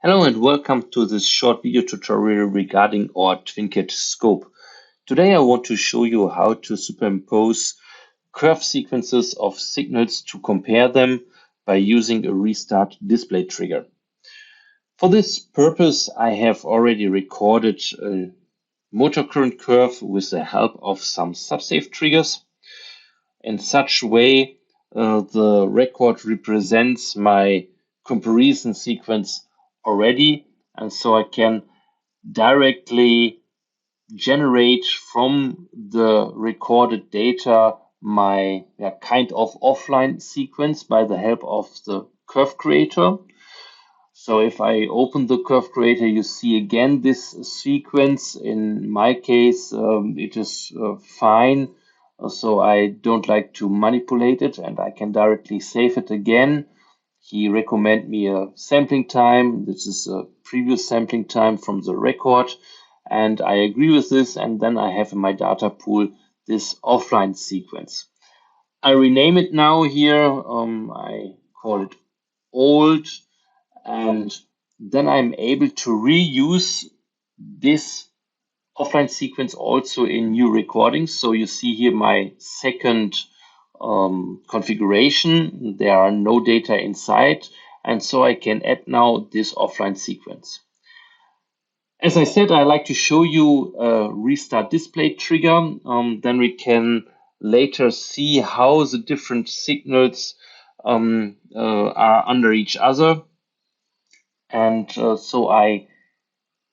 Hello and welcome to this short video tutorial regarding our TwinCAT Scope. Today I want to show you how to superimpose curve sequences of signals to compare them by using a restart display trigger. For this purpose, I have already recorded a motor current curve with the help of some subsafe triggers. In such way, the record represents my comparison sequence already, and so I can directly generate from the recorded data my kind of offline sequence by the help of the curve creator. So if I open the curve creator, you see again this sequence. In my case, it is fine. So I don't like to manipulate it and I can directly save it again. He recommend me a sampling time. This is a previous sampling time from the record. And I agree with this. And then I have in my data pool this offline sequence. I rename it now here. I call it old. And then I'm able to reuse this offline sequence also in new recordings. So you see here my second configuration. There are no data inside. And so I can add now this offline sequence. As I said, I like to show you a restart display trigger. Then we can later see how the different signals are under each other. And so I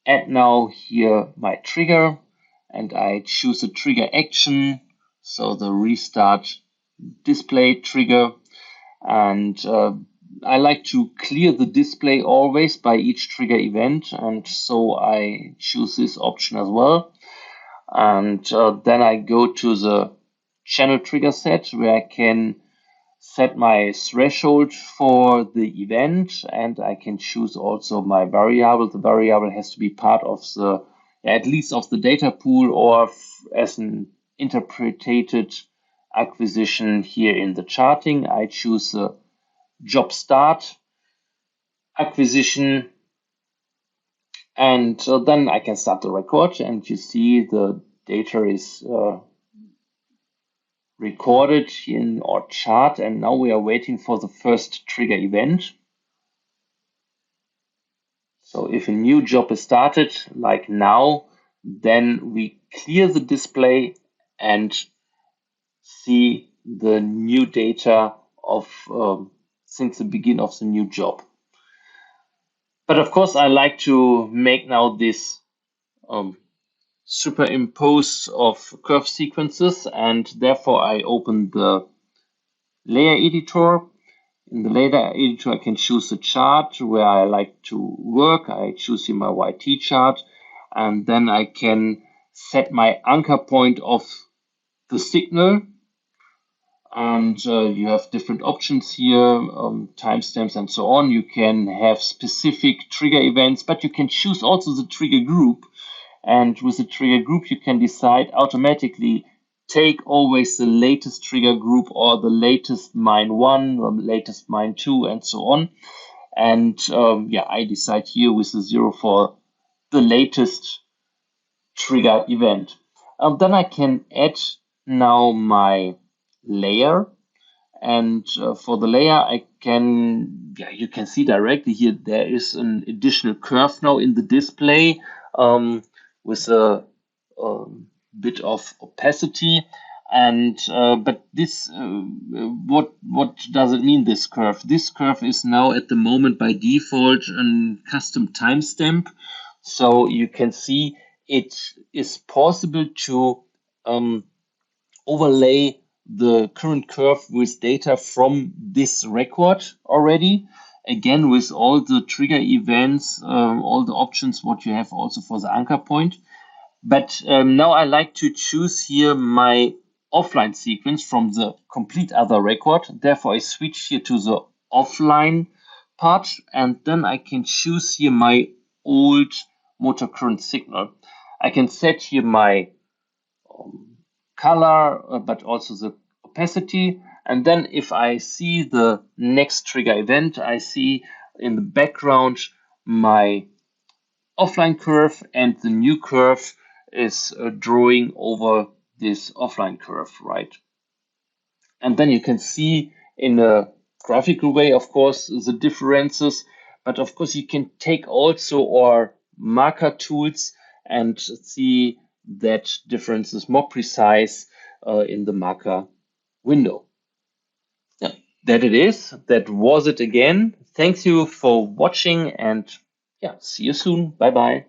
add now here my trigger and I choose a trigger action. So the restart display trigger. And I like to clear the display always by each trigger event. And so I choose this option as well. And then I go to the channel trigger set where I can set my threshold for the event, and I can choose also my variable. The variable has to be part of the, at least of the data pool or as an interpreted acquisition here in the charting. I choose the job start acquisition, and then I can start the record, and you see the data is recorded in our chart, and now we are waiting for the first trigger event. So if a new job is started, like now, then we clear the display and see the new data of since the beginning of the new job. But of course, I like to make now this superimpose of curve sequences, and therefore I open the layer editor. In the layer editor, I can choose a chart where I like to work. I choose here my YT chart, and then I can set my anchor point of the signal. And you have different options here, timestamps and so on. You can have specific trigger events, but you can choose also the trigger group. And with the trigger group, you can decide automatically take always the latest trigger group or the latest -1 or the latest -2 and so on. And I decide here with the 0 for the latest trigger event. Then I can add now my layer. And for the layer, I can, you can see directly here, there is an additional curve now in the display with a bit of opacity. And but this, what does it mean, this curve? This curve is now at the moment by default a custom timestamp. So you can see it is possible to overlay the current curve with data from this record already. Again, with all the trigger events, all the options, what you have also for the anchor point. But now I like to choose here my offline sequence from the complete other record. Therefore, I switch here to the offline part, and then I can choose here my old motor current signal. I can set here my color, but also the opacity. And then if I see the next trigger event, I see in the background my offline curve, and the new curve is drawing over this offline curve, right? And then you can see in a graphical way, of course, the differences, but of course you can take also our marker tools and see that difference is more precise in the marker window. Yeah, that it is. That was it again. Thanks you for watching, and yeah, see you soon. Bye bye.